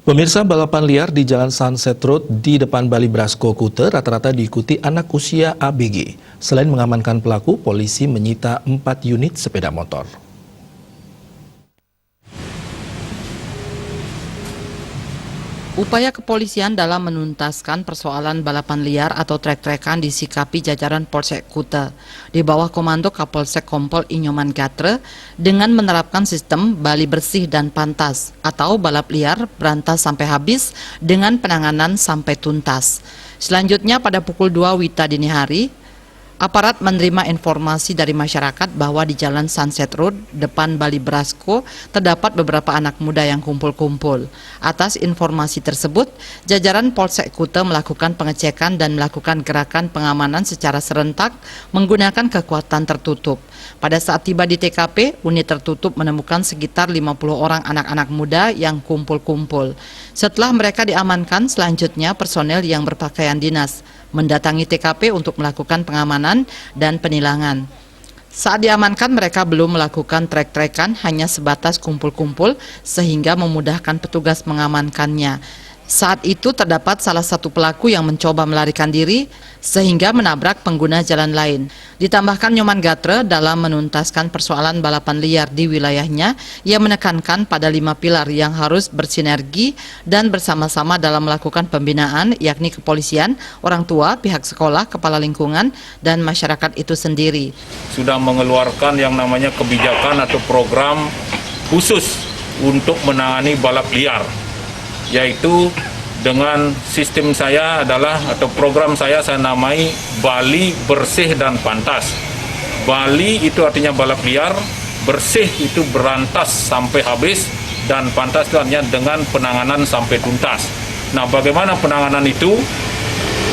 Pemirsa, balapan liar di Jalan Sunset Road di depan Bali Brasco Kuta rata-rata diikuti anak usia ABG. Selain mengamankan pelaku, polisi menyita 4 unit sepeda motor. Upaya kepolisian dalam menuntaskan persoalan balapan liar atau trek-trekan disikapi jajaran Polsek Kuta di bawah komando Kapolsek Kompol Inyoman Gatre dengan menerapkan sistem Bali bersih dan pantas atau balap liar berantas sampai habis dengan penanganan sampai tuntas. Selanjutnya pada pukul 2 WITA dini hari, aparat menerima informasi dari masyarakat bahwa di Jalan Sunset Road depan Bali Brasco terdapat beberapa anak muda yang kumpul-kumpul. Atas informasi tersebut, jajaran Polsek Kuta melakukan pengecekan dan melakukan gerakan pengamanan secara serentak menggunakan kekuatan tertutup. Pada saat tiba di TKP, unit tertutup menemukan sekitar 50 orang anak-anak muda yang kumpul-kumpul. Setelah mereka diamankan, selanjutnya personel yang berpakaian dinas mendatangi TKP untuk melakukan pengamanan dan penilangan. Saat diamankan, mereka belum melakukan trek-trekan, hanya sebatas kumpul-kumpul sehingga memudahkan petugas mengamankannya. Saat itu terdapat salah satu pelaku yang mencoba melarikan diri sehingga menabrak pengguna jalan lain. Ditambahkan Nyoman Gatre dalam menuntaskan persoalan balapan liar di wilayahnya, ia menekankan pada 5 pilar yang harus bersinergi dan bersama-sama dalam melakukan pembinaan, yakni kepolisian, orang tua, pihak sekolah, kepala lingkungan, dan masyarakat itu sendiri. Sudah mengeluarkan yang namanya kebijakan atau program khusus untuk menangani balap liar, yaitu dengan sistem saya adalah atau program saya namai Bali bersih dan pantas. Bali itu artinya balap liar, bersih itu berantas sampai habis, dan pantas itu artinya dengan penanganan sampai tuntas. Nah, bagaimana penanganan itu?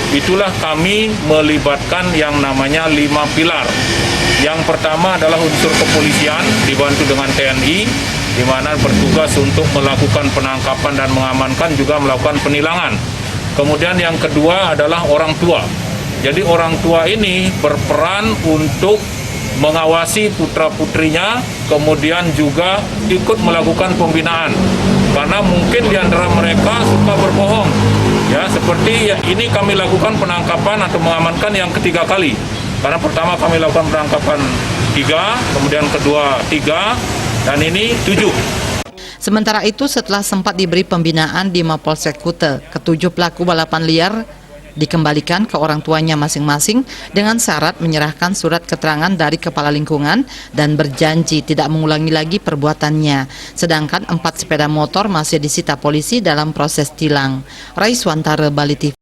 Itulah kami melibatkan yang namanya 5 pilar. Yang pertama adalah unsur kepolisian dibantu dengan TNI, di mana bertugas untuk melakukan penangkapan dan mengamankan, juga melakukan penilangan. Kemudian yang kedua adalah orang tua. Jadi orang tua ini berperan untuk mengawasi putra-putrinya, kemudian juga ikut melakukan pembinaan. Karena mungkin di antara mereka suka berbohong. Ya, seperti ini kami lakukan penangkapan atau mengamankan yang ketiga kali. Karena pertama kami lakukan penangkapan 3, kemudian kedua 3, dan ini 7. Sementara itu, setelah sempat diberi pembinaan di Mapolsek Kuta, ke-7 pelaku balapan liar dikembalikan ke orang tuanya masing-masing dengan syarat menyerahkan surat keterangan dari kepala lingkungan dan berjanji tidak mengulangi lagi perbuatannya. Sedangkan 4 sepeda motor masih disita polisi dalam proses tilang. Raiswantara, Bali TV.